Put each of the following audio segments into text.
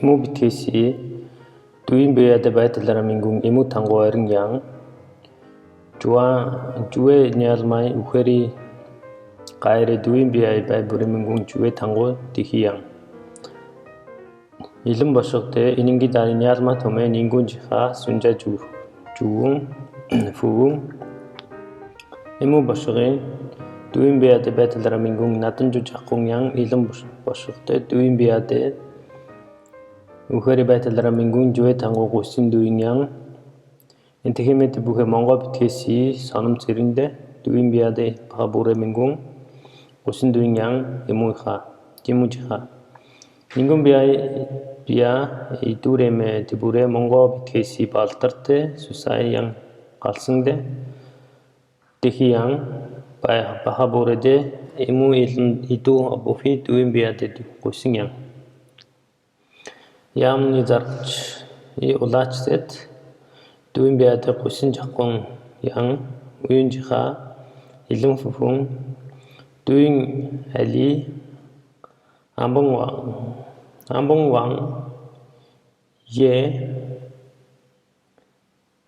Imu bitesi tuin be ade baitala mingung imu tango aring yang juwe nyalmai ukheri kaire tuin be ai bai bure mingung juwe tango dihiyang ilum basokte iningi dari nyalma tome ningun jiha sunja juung fuung imu basokte tuin be ade baitala mingung natun ju jakung yang ilum basokte tuin be ade ukheri baitala mingung juwe tango gosin duing yang intihimet buhe mongo bitesi sanum sirinde tuin be ade bure mingung gosin duing yang imu kha jimu jiha mingung biya idure me tibure mongo bitesi baltarte susai yang kalsingde tehi yang bure de imu itu abufi tuin be ade gosin yang yam ni zarch ulach set tuin be ade gosin jakong yang uyun jiha ilung fufung tuin ali ambong wang ye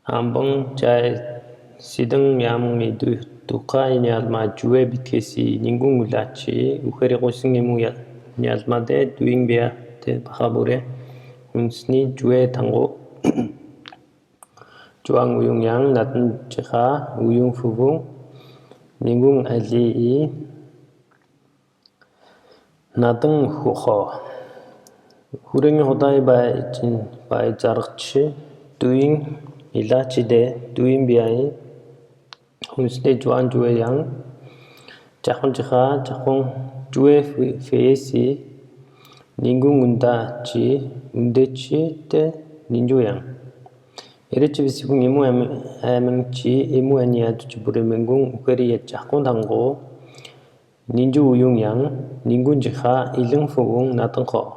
ambong chai sidang yam mi duka nyalma juwe bitesi ningung ulachi ukheri gosin imu nyalma de tuin be ade bure unsni juwe tango juang uyung yang natun jiha uyung fufung ningung ali natun huho hurengi hodai bai jargchi tuing ilachi de tuing biai unsne juan juwe yang jakon jiha jakon juwe feesi ningung undechi de ninju yang erechi bisibung imu amengchi imu ania tuchibure mengung ukeri jakon tango ninju uyung yang ningun jiha ilung fugung natungko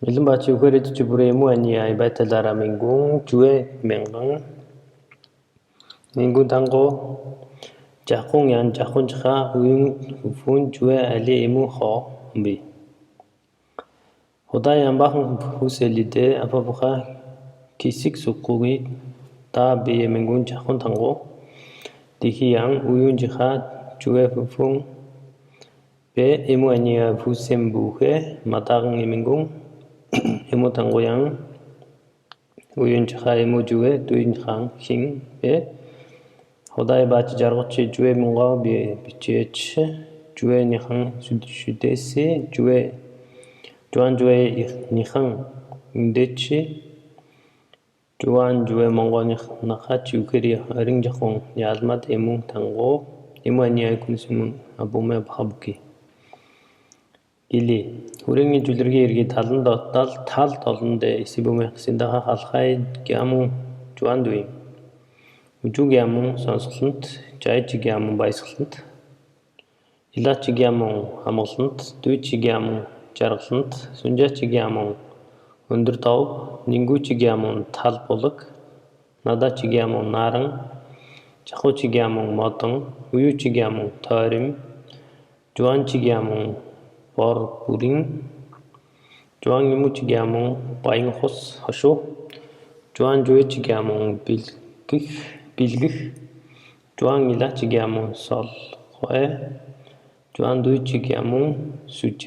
ilung bachi ukeri tuchibure imu ania ibaitadara mengung juwe mengung ningun tango jakong yang jakon jiha uyung fufun juwe ali imu ho mbi hodai ambang huselide apabuka kisik sukugi ta be mengun jakon tango dihi yang uyun jiha juwe fufung be imu ania fusembuhe matang mengung imu tango yang uyun jiha imu juwe tuin hang hing be hodai bachi jargochi juwe munga be bichech juwe nihang sudesi juan juwe nihang undechi juan juwe mongo nakachi ukeri aring jakong yalmat imu tango imu ania kunsimun abume bahabuki ili hurengi julirgi irgi tal talunde isibume sindaha halkhai gyamu juan duing uju gyamu sanskhlunt jaichi gyamu baiskhlunt ilachi gyamu hamkhlunt duichi gyamu jarkhlunt sunjachi gyamu өндөр тав нингучи гямон тал булаг надачи гямон наран чахучи гямон модон уючи гямон тойрим жуанчи гямон бор бүрин жуан юмучи гямон баян хус хошу жуан жуечи гямон билгих жуан илачи гямон сол хое жуан дуичи гямон суж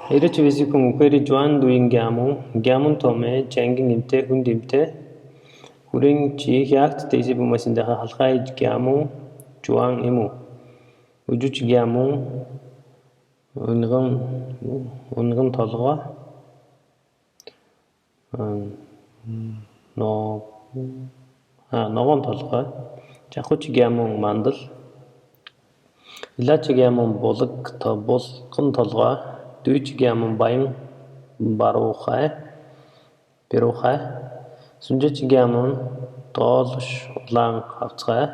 Erechi visipung ukeri juan duing gyamun tome janging imte hundimte huring chi hyakt te isibu masindaha halkhai gyamun juan imu ujuchi gyamun ungan tolga nogon tolga jakuchi gyamun mandal ilachi gyamun bolak bolqan tolga duichi gyamun bayın barukhay sunjachi gyamun tolush ulang haftsay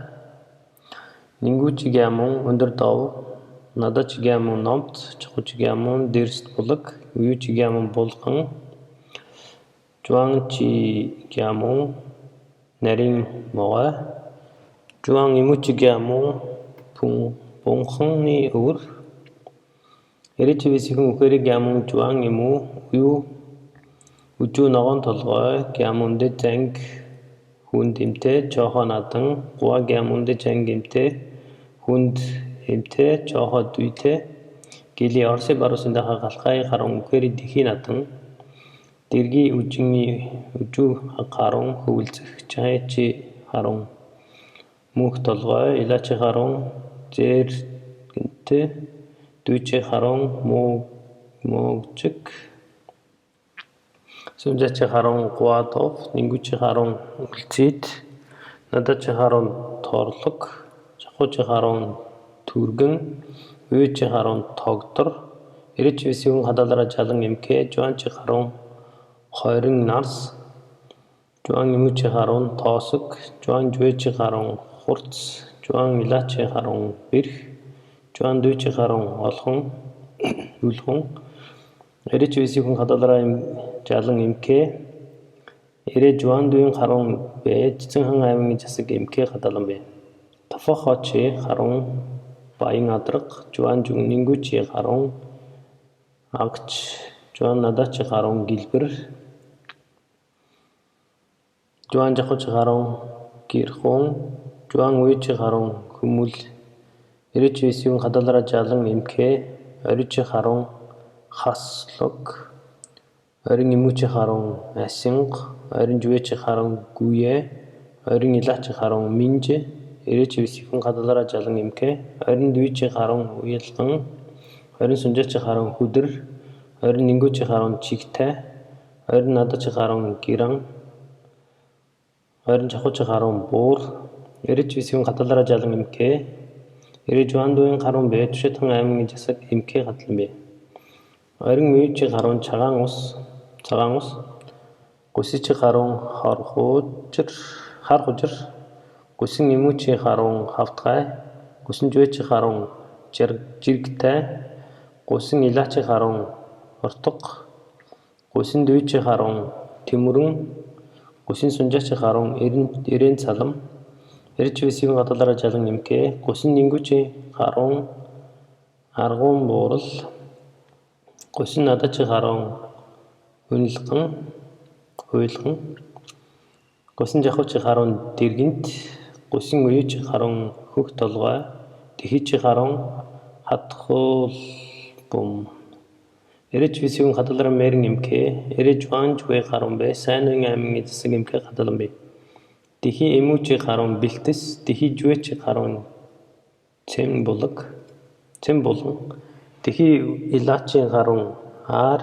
ninguchi gyamun undur tav nadachi gyamun nomt chakuchi gyamun dirst bulak uyuchi gyamun bolqan juangchi gyamun naring moga juang imuchi gyamun pungkhang ni ur Эричвисихүн үхэри гямун жуан иму уyu үжүү ногоон толгой гямунде занг хүнд эмтэй чохо надан гуа гямунде занг эмтэй хүнд эмтэй чохо дүйтэй гили орси барусындаха галхай харун үхэри дихи надан дэрги үжүү харун хөвөлцөх чайчи харун мөнх толгой илачи харун зээр гэнтэй дүйчи харун мөөгчг сүнжачи харун гуадов нингүчи харун үлцит надачи харун торлог жахучи харун түргэн уючи харун тогдор эричвисигүн хадалара жалан эмке жуанчи харун хойрын нарс жуан имүчи харун тоосог жуан жуэчи харун хурц жуан илачи харун бэрх жуан дүйчи харун олхон үлхон эричвисигүн хадалара жалан эмке эре жуан дүйн харун бэ жицэнхан аймгийн засаг эмке хадалан бэ тофохочи харун баян адраг жуан нингүчи харун агч жуан надачи харун гэлбэр жуан жахучи харун гэрхун жуан уючи харун хүмүл эричвисигүн хадалара жалан эмке оричи харун хаслог орин имүчи харун асинг орин жуэчи харун гүйе орин илачи харун минжи эричвисигүн хадалара жалан эмке орин дүйчи харун уялган орин сүнжачи харун хүдэр орин нингүчи харун чигтэй орин надачи харун гиран орин жахучи харун буур эричвисигүн хадалара жалан эмке эре жуан дүйн харун бэ түшэтхэн аймгийн засаг эмке хадалан бэ орин уючи харун цагаан ус гусичи харун хар хужир гусын имүчи харун хавтгай гусын жуэчи харун жиргтэй гусын илачи харун ортог гусын дүйчи харун тэмүрэн гусын сүнжачи харун эрээн салам эричвисигүн хадалара жалан эмке гусын нингүчи харун аргуун буурал гусын надачи харун хуйлган гусын жахучи харун дэргэнт гусын уючи харун хөх толгой дихичи харун хатхуулбум эричвисигүн хадалара мээрэн эмке эре жуан жуэ харун бэ сайнын аймгийн засаг эмке хадалан бэ дихи эмүүчи харун бэлтэс дихи жуэчи харун цэм болон дихи илачи харун аар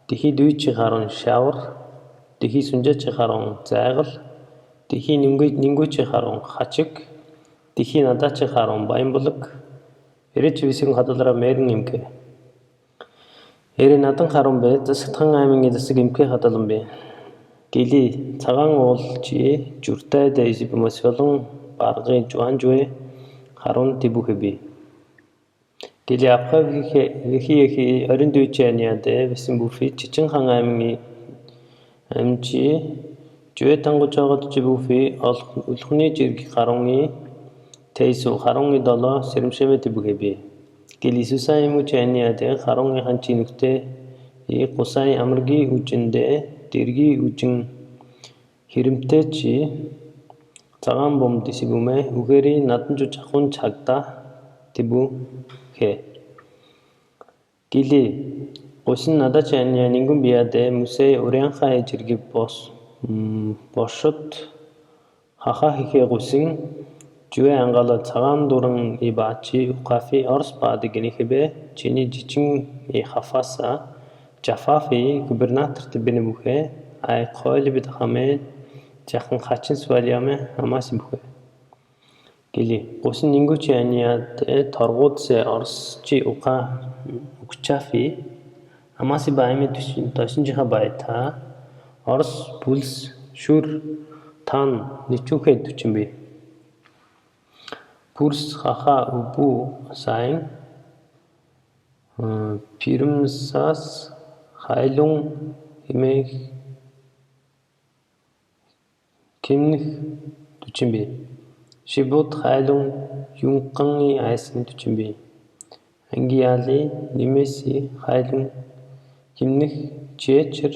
дихи дүйчи харун шавар дихи сүнжачи харун зайгал дихи нингүчи харун хачиг дихи надачи харун баянбулаг эричвисигүн хадалара мээрэн эмке эре надан харун бэ засагтхан аймгийн засаг эмке хадалан бэ гили цагаан уулжи журтай дэйси бимосолон баргын жуан жуэ харун тибүхэби гили апха вихи орин дүйчи аниаде висэн бүфи чичэнхан аймгийн амжи жуэ тангучогод жибүфи улхны жирги харунги тэйсу харунги доло сэрэмшэмэ тибүхэби гили сусай имүчи аниаде харунги ханчи нүхтэй гусай амрги үжиндэ дэрги үжин хэрэмтэйчи цагаан бом дисибүмэ үхэри наданжу жахун чагда тибүхэ гили гусын надачи ания нингүн биаде мүсэй урянхай жирги бошот хаха хихэ гусын жуэ ангала цагаан дуран ибачи укафи орс баади гинихибе чини жичин хафаса жафафи губернатор тибини бүхэ ай койли бидахаме жахан хачин свалиаме амаси бүхэ гили гусын нингүчи аниаде торгуудсе орсчи укчафи амаси баами тосинжиха байта орс пүлс шүр тан ничүхэ түчимби пүрс хаха убу сайн пирмсас хайлун имэх кимних түчимби шибут хайлун юнканги айсын түчимби ангиали немесе хайлан хэмнэх чечер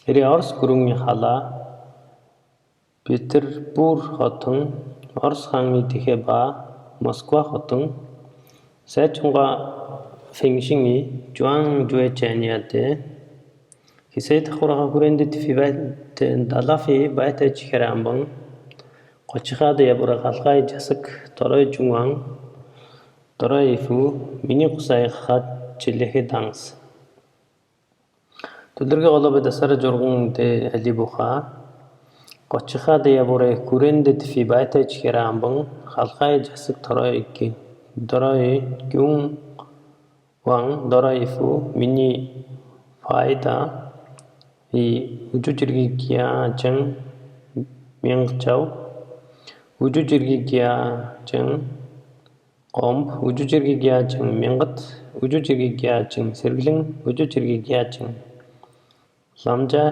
эри Орос гүрэн халаа Петербург хотон Орос хааны тэхэ ба Москва хотон сайчунга фэншинги жуан жуэчаниаде хисэт хурага хүрэндэт фивэт далафи байтаж хэрамбан гочихад ябура халгай жасаг дорой жуан дорой ифу миний гусай хат жилэхэ данс Төлөргө голобо дасара жургун де алибуха гочихад ябура хүрэндэт фи байтаж хэрамбан халгай жасаг дорой гүн Ван дорайфу миний файда и 우주질기기야정 명자우 우주질기기야정 검 우주질기기야정 명것 우주질기기야정 sergilin 우주질기기야정 ламжа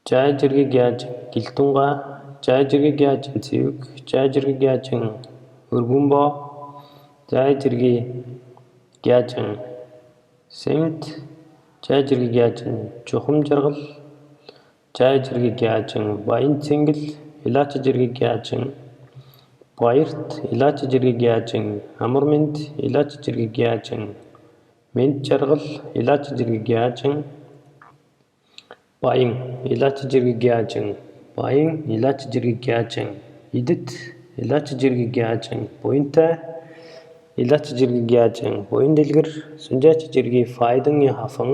자질기기야정 길동가 자질기기야정 지육 자질기기야정 өргүнбо 자이질기 기아증 샘트 자이질기 기아증 조금 жаргал 자이질기 기아증 바인 цэнгэл илаачжирги 기아증 баярт илаачжирги 기아증 амармент илаачжирги 기아증 мент жаргал илаачжирги 기아증 баян илаачжирги 기아증 баян илаачжирги 기아증 идэт илаачжирги 기아증 буянтай илаачжирги 기아증 буян дэлгэр сүнжаачжирги файдан хафан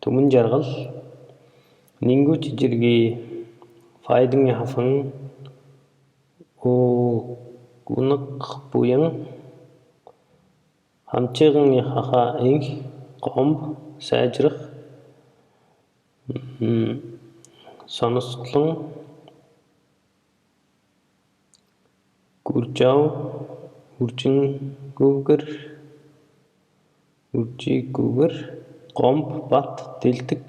түмэн жаргал нингүүчжирги файдан хафан унак буян хамчиган хаха инг гомб сайжрах соносклон гүржав үржигүүгэр гомб бат дэлдэг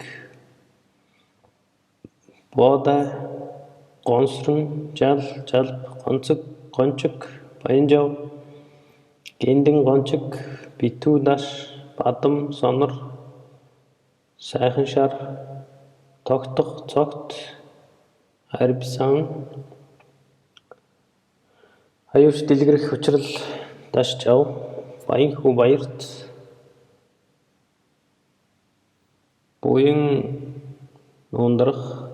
боода гонсрон жалб гончог баянжав гендэн гончог битүү даш бадам сонор сайхан шар тогтох цогт арбисан аюуш дэлгэрэх учрал даш жав баян хүү баярт буян нундрах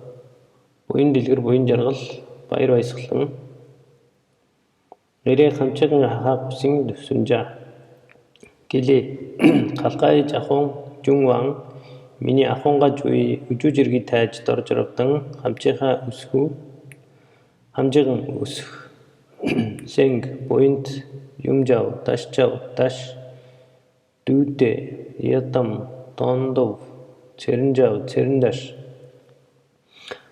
буян дэлгэр буян жаргал баяр баясгалан нэрээ хамчиган хахаа хүсин сүнжа гэлээ халгай жахон жунван миний ахунга жуй үжүүжирги тайж доржорогдон хамжиган үсэх сэнг буянт юмжав даш дүүтэ ятам тондов цэрэндаш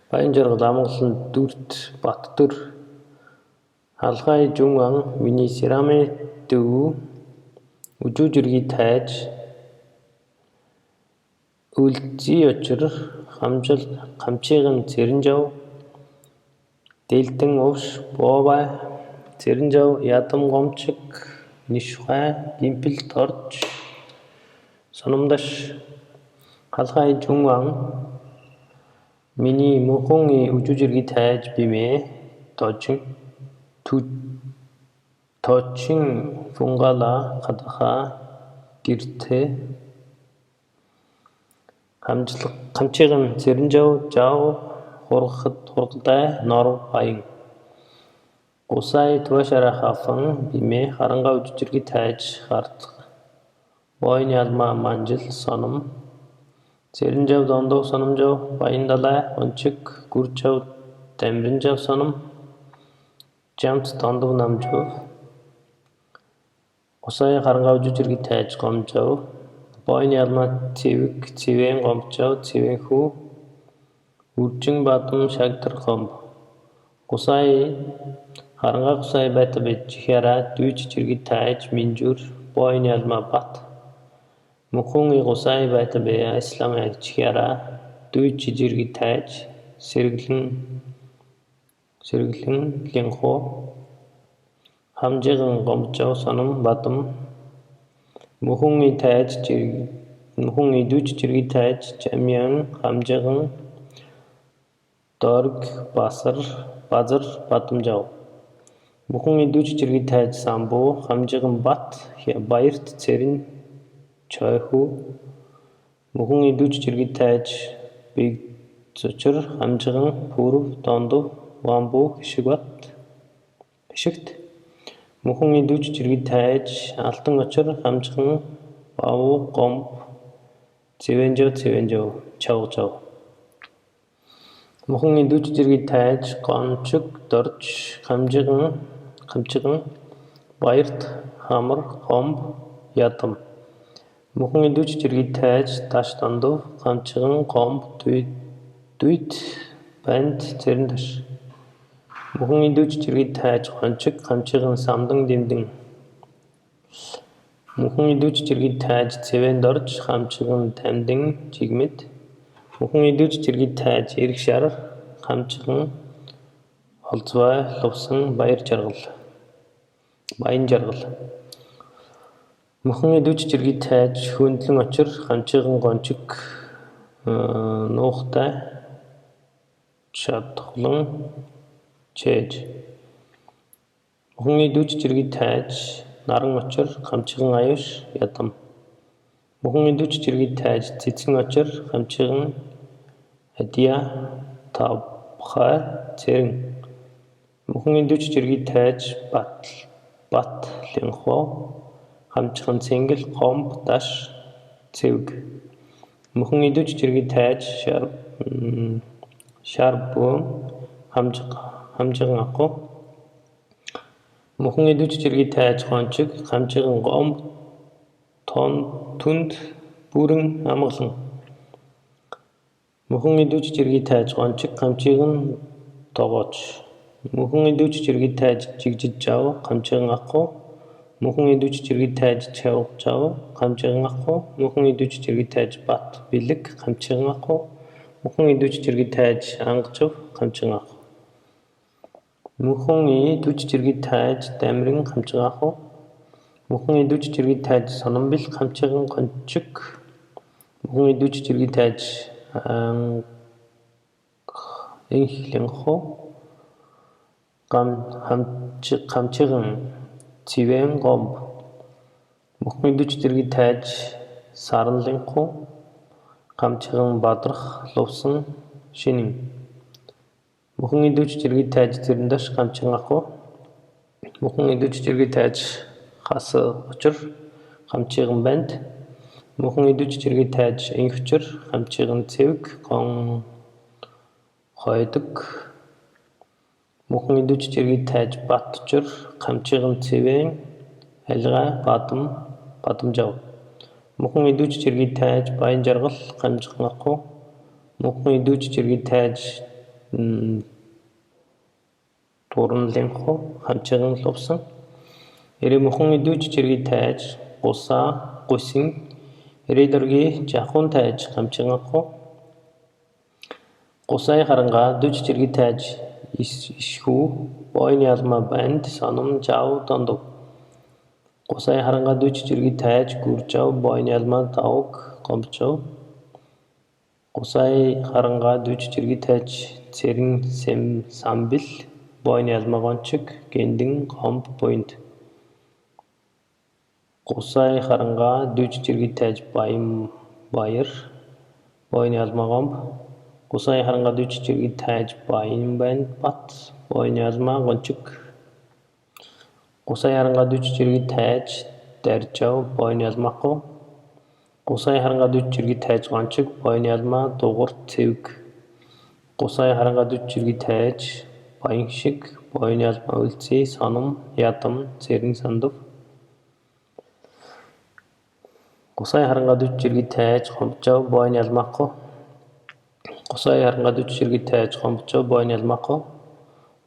баян жаргал амгалан дүрт баттүр халгай жунван миний сираме дүү үжүүжирги тайж үлзий очир хамчиган цэрэндав дэлдэн увш боовай цэрэндав ядам гомчиг нишхай гимпэл торж сономдаш халгай жунван миний мөнхөн үжүүжирги тайж бимээ точин фунгала хатаха гэртэ хамчиган цэрэндав жав хургалтай нор баян гусай туашара хафан бимээ харанга үжүүжирги тайж хартах бойн ялма манжил соном цэрэндав дондов сономжав баян далай ончиг гүржав дамиринжав соном жамт дондов намжав гусай харанга үжүүжирги тайж гомжав бойн ялма цэвэн гомжав цэвэн хүү үржин бадам шагдар гомб гусай харанга гусай байта бэжихяра дүүжжирги тайж минжүр бойн ялма бат мөнхөн гусай байта бэ ислам ягчихяра дүүжжирги тайж сэргэлэн линхо Хамжиган гомжоо сонон бадам мөхөн тайж мөхөн идүүж жиргий тайж жамян хамжиган дорг базар бадамжаа мөхөн идүүж жиргий тайж самбуу хамжиган бат баярт цэрэн чойху мөхөн идүүж жиргий тайж биг зочор хамжиган пүрв дондов вамбуу хишигт мөхөн идүүж жиргий тайж алтан очор хамжиган бавуу гомб цэвэнжөө чав мөхөн идүүж жиргий тайж гончиг дорж хамжиган баярт хамар гомб ядам мөхөн идүүж жиргий тайж таш дондов хамжиган гомб дүйт банд цэрэн таш мөхөн идүүж жиргий тайж гончиг хамжиган самдан дэмдэн мөхөн идүүж жиргий тайж цэвэн дорж хамжиган тамдин жигмэд мөхөн идүүж жиргий тайж эрг шар хамжиган холцвай лувсан баян жаргал мөхөн идүүж жиргий тайж хөндлөн очир хамжиган гончиг нуухтай чадхлан чээж мөхөн идүүж жиргий тайж наран очир хамжиган аюуш ядам мөхөн идүүж жиргий тайж цэцгэн очир хамжиган адия тавхай цэрэн мөхөн идүүж жиргий тайж бат линхоо хамжиган цэнгэл гомб даш цэвг мөхөн идүүж жиргий тайж шарбуун хамжиган акуу мөхөн идүүж жиргий тайж гончиг хамжиган гомб түнд бүрэн амгалан мөхөн идүүж жиргий тайж гончиг хамжиган тогооч мөхөн идүүж жиргий тайж жигжиж жав хамжиган акуу мөхөн идүүж жиргий тайж чавг жав хамжиган акуу мөхөн идүүж жиргий тайж бат бэлэг хамжиган акуу мөхөн идүүж жиргий тайж ангажв хамжиган акуу мөхөн идүүж жиргий тайж дамиран хамжиган акуу мөхөн идүүж жиргий тайж сономбил хамжиган гончиг мөхөн идүүж жиргий тайж энхлэнхоо хамжиган цэвэн гомб мөхөн идүүж жиргий тайж саранлэнхоо хамжиган бадрах лувсан шинэн мөхөн идүүж жиргий тайж цэрэндаш хамжиган акуу мөхөн идүүж жиргий тайж хас очир хамжиган банд мөхөн идүүж жиргий тайж энх очир хамжиган цэвг гон хойдог мөхөн идүүж жиргий тайж бат очир хамжиган цэвэн алгай бадамжав мөхөн идүүж жиргий тайж баян жаргал хамжиган акуу мөхөн идүүж жиргий тайж туранлэнхоо хамжиган лувсан эрэ мөхөн идүүж жиргий тайж гусын эрэ жахун тайж хамжиган акуу гусай харангаа дүүж жиргий тайж ишхүү бойн ялма банд соном жав дондов гусай харангаа дүүж жиргий тайж гүржав бойн ялма давг гомжов гусай харангаа дүүж жиргий тайж цэрэн самбил бойн ялма гончиг гендэн гомб буйнд гусай харангаа дүүж жиргий тайж баяр бойн ялма гомб гусай харангаа дүүж жиргий тайж баян банд бат бойн ялма гончиг гусай харангаа дүүж жиргий тайж даржав бойн ялма акуу гусай харангаа дүүж жиргий тайж гончиг бойн ялма дугур цэвг гусай харангаа дүүж жиргий тайж баян шиг бойн ялма үлций соном ядам цэрэн сандав гусай харангаа дүүж жиргий тайж гомжов бойн ялма акуу гусай харангаа дүүж жиргий тайж гомжов бойн ялма акуу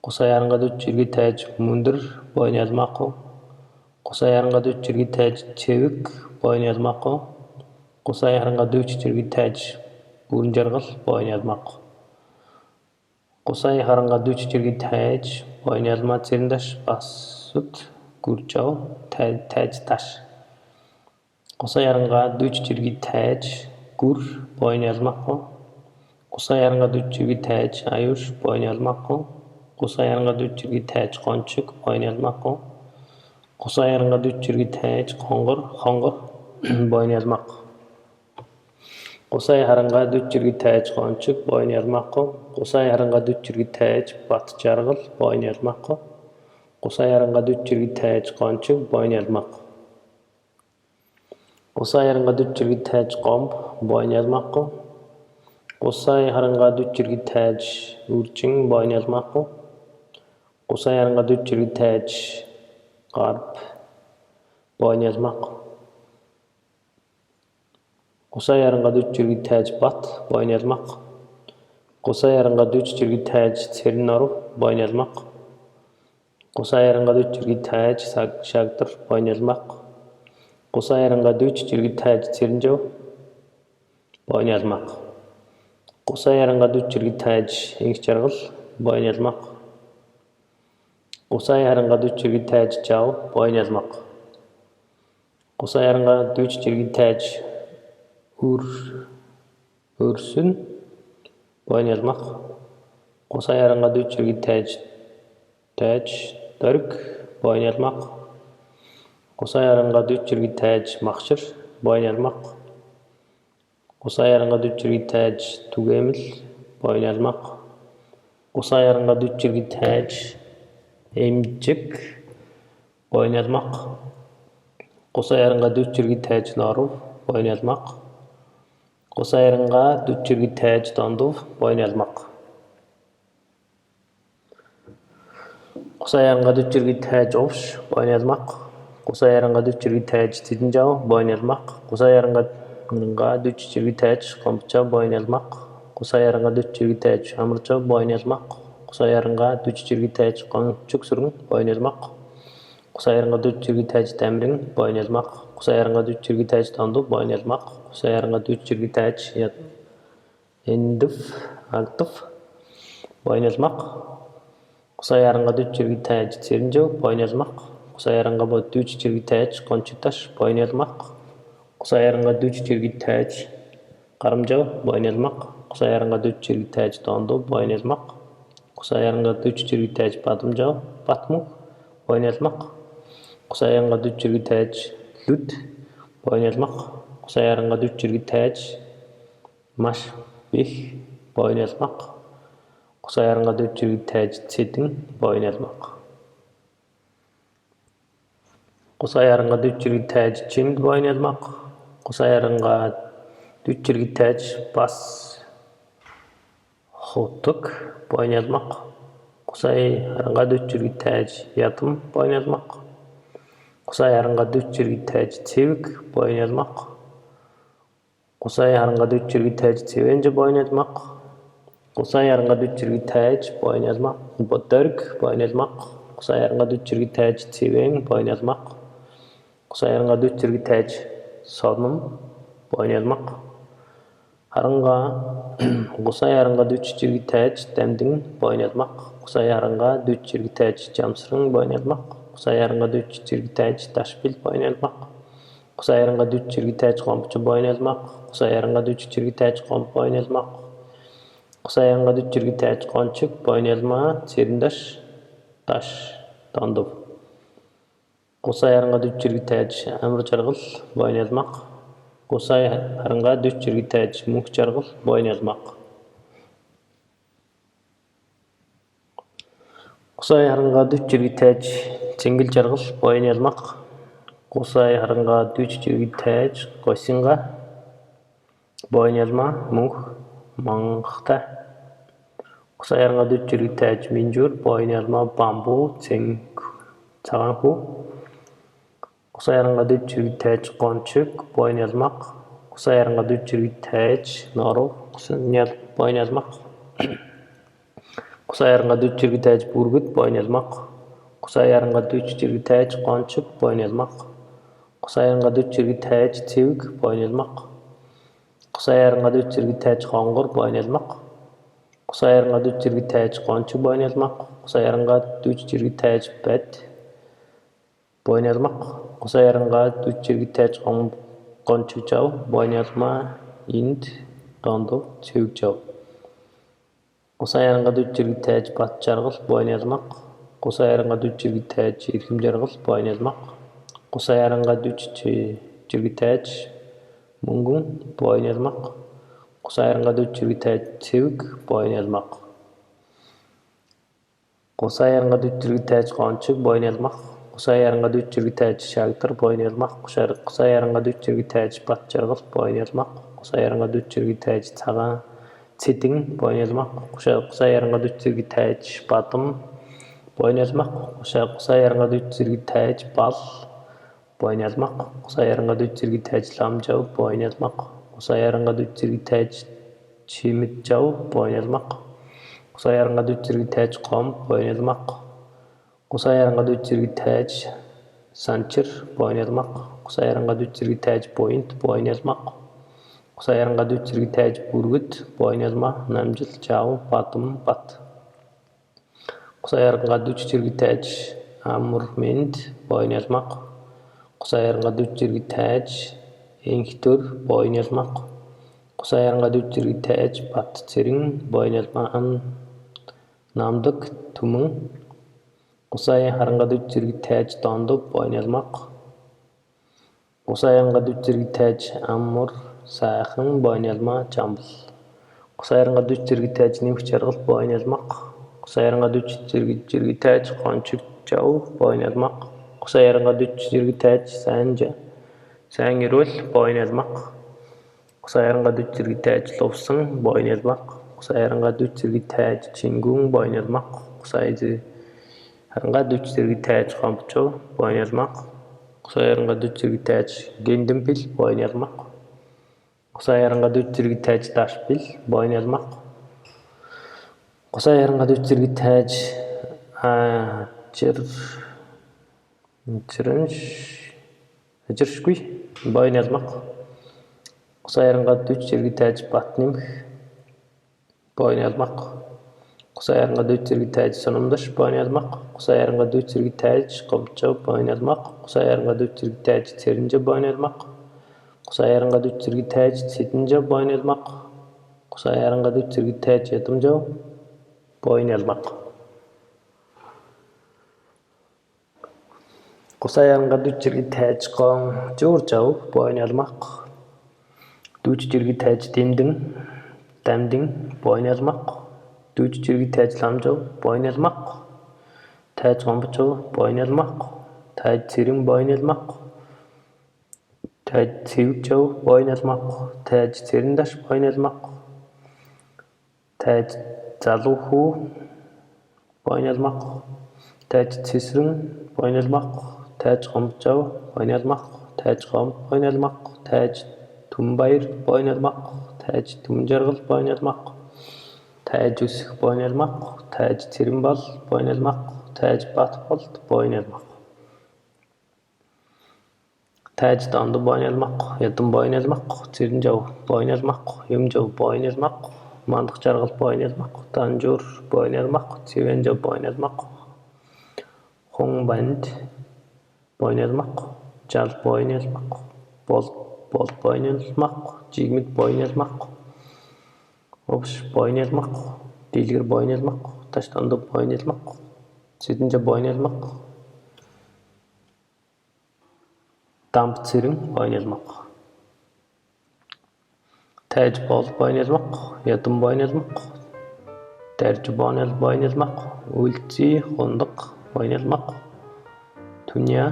гусай харангаа дүүж жиргий тайж мөндөр бойн ялма акуу гусай харангаа дүүж жиргий тайж цэвэг бойн ялма акуу гусай харангаа дүүж жиргий тайж бүрэн жаргал бойн ялма акуу гусай харангаа дүүж жиргий тайж бойн ялма цэрэндаш басуд гүржав тайж таш. Кусай аранга 4 жирги тайж гүр бойны ялмакку. Кусай аранга 4 жирги тайж аюш бойны ялмакку. Кусай аранга 4 жирги тайж кончук бойны ялмакку. Кусай аранга 4 жирги тайж хонгор бойны ялмакку. Кусай аранга 4 жирги тайж кончук бойны ялмакку. Кусай аранга 4 жирги тайж бат жаргыл бойны ялмакку. Кусай аранга 4 жирги тайж кончук бойны ялмакку. Кусай аранга 4 жирги тайж комб бойны ялмакку. Кусай аранга 4 жирги тайж үрчүң бойны ялмакку. Кусай аранга 4 жирги тайж карп бойны ялмакку. Кусай аранга 4 жирги тайж бат бойны ялмакку. Кусай аранга 4 жирги тайж церин ору бойны ялмакку. Кусай аранга 4 жирги тайж шагдыр бойны ялмакку. Кусай аранга 4 жирги тайж церинжөө бойны ялмакку. Кусай аранга 4 жирги тайж эңч жаргыл бойны ялмакку. Кусай аранга 4 жирги тайж жау бойны ялмакку. Кусай аранга 4 жирги тайж өрсүн бойны ялмакку. Кусай аранга 4 жирги тайж дөрүк бойны ялмакку. Кусай аранга 4 жирги тайж макшыр бойны ялмакку. Кусай аранга 4 жирги тайж тугемил бойны ялмакку. Кусай аранга 4 жирги тайж эмжик бойны ялмакку. Кусай аранга 4 жирги тайж нору бойны ялмакку. Кусай аранга 4 жирги тайж дондув бойны ялмакку. Кусай аранга 4 жирги тайж овш бойны ялмакку. Кусай аранга 4 жирги тайж тидинжау бойны ялмакку. Кусай аранга 4 жирги тайж компча бойны ялмакку. Кусай аранга 4 жирги тайж амырча бойны ялмакку. Кусай аранга 4 жирги тайж кончук сүрүң бойны ялмакку. Кусай аранга 4 жирги тайж тамирин бойны ялмакку. Кусай аранга 4 жирги тайж тонду бойны ялмакку. Кусай аранга 4 жирги тайж эндив алтыв бойны ялмакку. Кусай аранга 4 жирги тайж церинжөө бойны ялмакку. Кусай аранга 4 жирги тайж кончукташ бойны ялмакку. Кусай аранга 4 жирги тайж карымжау бойны ялмакку. Кусай аранга 4 жирги тайж тонду бойны ялмакку. Кусай аранга 4 жирги тайж батымжау батмук бойны ялмакку. Кусай аранга 4 жирги тайж лүт бойны ялмакку. Кусай аранга 4 жирги тайж маш бих бойны ялмакку. Кусай аранга 4 жирги тайж цетин бойны ялмакку. Кусай аранга 4 жирги тайж чин бойны ялмакку. Кусай аранга 4 жирги тайж бас хотук бойны ялмакку. Кусай аранга 4 жирги тайж ятым бойны ялмакку. Кусай аранга 4 жирги тайж цевик бойны ялмакку. Кусай аранга 4 жирги тайж цевенже бойны ялмакку. Кусай аранга 4 жирги тайж бойны ялмакку. Дөрүк бойны ялмакку. Кусай аранга 4 жирги тайж цевең бойны ялмакку. Кусай аранга 4 жирги тайж сонум бойны ялмакку. Кусай аранга 4 жирги тайж дамдың бойны ялмакку. Кусай аранга 4 жирги тайж жамсырың бойны ялмакку. Кусай аранга 4 жирги тайж ташбил бойны ялмакку. Кусай аранга 4 жирги тайж компчу бойны ялмакку. Кусай аранга 4 жирги тайж комп бойны ялмакку. Кусай аранга 4 жирги тайж кончук бойны ялма цериндаш таш тондув. Кусай аранга 4 жирги тайж амыр жаргыл бойны ялмакку. Кусай аранга 4 жирги тайж мук жаргыл бойны ялмакку. Кусай аранга 4 жирги тайж чеңгил жаргыл бойны ялмакку. Кусай аранга 4 жирги тайж косинга бойны ялма мух маңгта. Кусай аранга 4 жирги тайж минжур бойны ялма бамбу цаганху. Кусай аранга 4 жирги тайж кончук бойны ялмакку. Кусай аранга 4 жирги тайж нору бойны ялмакку. Кусай аранга 4 жирги тайж бүргүт бойны ялмакку. Кусай аранга 4 жирги тайж кончук бойны ялмакку. Кусай аранга 4 жирги тайж цевик бойны ялмакку. Кусай аранга 4 жирги тайж хонгор бойны ялмакку. Кусай аранга 4 жирги тайж кончук бойны ялмакку. Кусай аранга 4 жирги тайж бойын ялмақ, құса ярынға дүт жерге тәж қончық жау, бойын ялма, инд, дондо, сөйік жау. Құса ярынға дүт жерге тәж бат жарғыл, бойын ялмақ, құса ярынға дүт жерге тәж еркім жарғыл, бойын ялмақ, құса ярынға дүт жерге тәж мұңғын, бойын ялмақ, құса ярынға дүт жерге тәж сөйік, бойын ялмақ. Құса ярынға дүт жерге тәж қончық, бойын ялмақ, құса ярынға дүт жерге тәж шағытыр, бойын ялмақ, құса ярынға дүт жерге тәж бат жарғыл, бойын ялмақ, құса ярынға дүт жерге тәж саған цетің, бойын ялмақ, құса ярынға дүт жерге тәж батым, бойын ялмақ, құса ярынға дүт жерге тәж бал, бойын ялмақ, құса ярынға дүт жерге тәж лам жау, бойын ялмақ, құса ярынға дүт жерге тәж чемет жау, бойын ялмақ, құса ярынға дүт жерге тәж қом, бойын ялмақ, құса ярынға дүт жерге тәж санчыр, бойын ялмақ, құса ярынға дүт жерге тәж бойынт, бойын ялмақ, құса ярынға дүт жерге тәж бүргіт, бойын ялмақ, намжыл, жау, батым, бат. Құса ярынға дүт жерге тәж амурмент, бойын ялмақ, құса ярынға дүт жерге тәж еңхтөр, бойын ялмақ, құса ярынға дүт жерге тәж бат церің, бойын ялмақ, намдық, түмің, құса ярынға дүт жерге тәж дондо, бойын ялмақ, құса ярынға дүт жерге тәж амур, сақын, бойын ялмақ, жамбыл. Құса ярынға дүт жерге тәж неміш жарғыл, бойын ялмақ, құса ярынға дүт жерге тәж қончық жау, бойын ялмақ, құса ярынға дүт жерге тәж сән ерөл, бойын ялмақ, құса ярынға дүт жерге тәж ловсың, бойын ялмақ, құса ярынға дүт жерге тәж чингун, бойын ялмақ, құса ярынға дүт жерге тәж қомпчо, бойын ялмақ, құса ярынға дүт жерге тәж гендімпіл, бойын ялмақ, құса ярынға дүт жерге тәж дашпіл, бойын ялмақ, құса ярынға дүт жерге тәж жыршкүй, бойын ялмақ, құса ярынға дүт жерге тәж батнемх, бойын ялмақ, құса ярынға дүт жерге тәж сонымдыш, бойын ялмақ, құса ярынға дүт жерге тәж қомчо, бойын ялмақ, құса ярынға дүт жерге тәж церінже, бойын ялмақ, құса ярынға дүт жерге тәж сетінже, бойын ялмақ, құса ярынға дүт жерге тәж етімже, бойын ялмақ. Құса ярынға дүт жерге тәж қоң жор жау, бойын ялмақ, дүт жерге тәж дәмдің, бойын ялмақ, дүт жерге тәж лам жау, бойын ялмақ, тәж қомпчо, бойын ялмақ, тәж церің, бойын ялмақ, тәж сеуік жау, бойын ялмақ, тәж церіндаш, бойын ялмақ, тәж залуху, бойын ялмақ, тәж цесірің, бойын ялмақ, тәж қомпчо, бойын ялмақ, тәж қом, бойын ялмақ, тәж түмбайыр, бойын ялмақ, тәж түмжарғыл, бойын ялмақ, тәж өсік, бойын ялмақ, тәж церімбал, бойын ялмақ, тәж батболт, бойын ялмақ, тәж дондо, бойын ялмақ, етім, бойын ялмақ, церін жау, бойын ялмақ, ем жау, бойын ялмақ, мандық жарғыл, бойын ялмақ, танжур, бойын ялмақ, цевен жау, бойын ялмақ, хоңбанд, бойын ялмақ, жал, бойын ялмақ, бол, бойын ялмақ, жигмит, бойын ялмақ, опш, бойын ялмақ, делгір, бойын ялмақ, таштанды, бойын ялмақ, сетінже, бойын ялмақ, дамп церің, бойын ялмақ, тәж бол, бойын ялмақ, етім, бойын ялмақ, дәржі, бойын ялмақ, өлтси, хондық, бойын ялмақ, түния,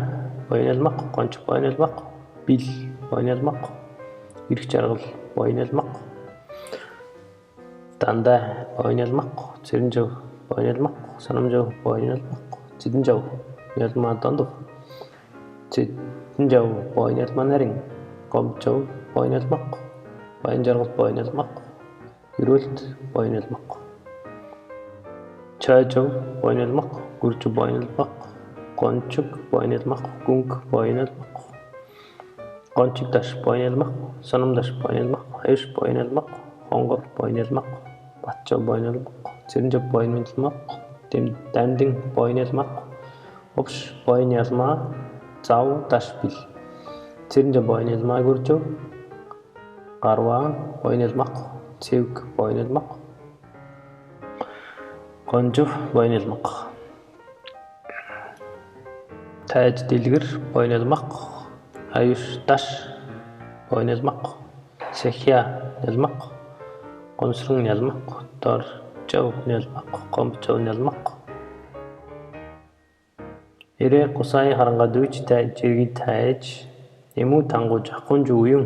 бойын ялмақ, қончық, бойын ялмақ, бил, бойын ялмақ, ирік жарғыл, бойын ялмақ, данда, бойын ялмақ, церін жау, бойын ялмақ, саным жау, бойын ялмақ, цетін жау, ялма дондов, цетін жау, бойын ялма нәрің, қомп жау, бойын ялмақ, бойын жарғыл, бойын ялмақ, үрөлт, бойын ялмақ, чай жау, бойын ялмақ, күрчі, бойын ялмақ, қончық, бойын ялмақ, күнк, бойын ялмақ, қончық даш, бойын ялмақ, санымдаш, бойын ялмақ, еш, бойын ялмақ, қоңғыр, бойын ялмақ, батча, бойын ялмақ, церінже, бойын ялмақ, дәмдің, бойын ялмақ, опш, бойын ялма, зав даш бил. Цэрэнжэ бойнэлмаа гүржөв. Гарваа бойнэлмақ. Цэвг бойнэлмақ. Гонжов бойнэлмақ. Тайж дэлгэр бойнэлмақ. Аюш даш бойнэлмақ. Сэхья нэлмақ. Гонсрын нэлмақ. Дор жав нэлмақ. Гомбчов нэлмақ. Ирэ гусай харанга дүйч тайж jirgi тайж эмүү тангууж гонж уюн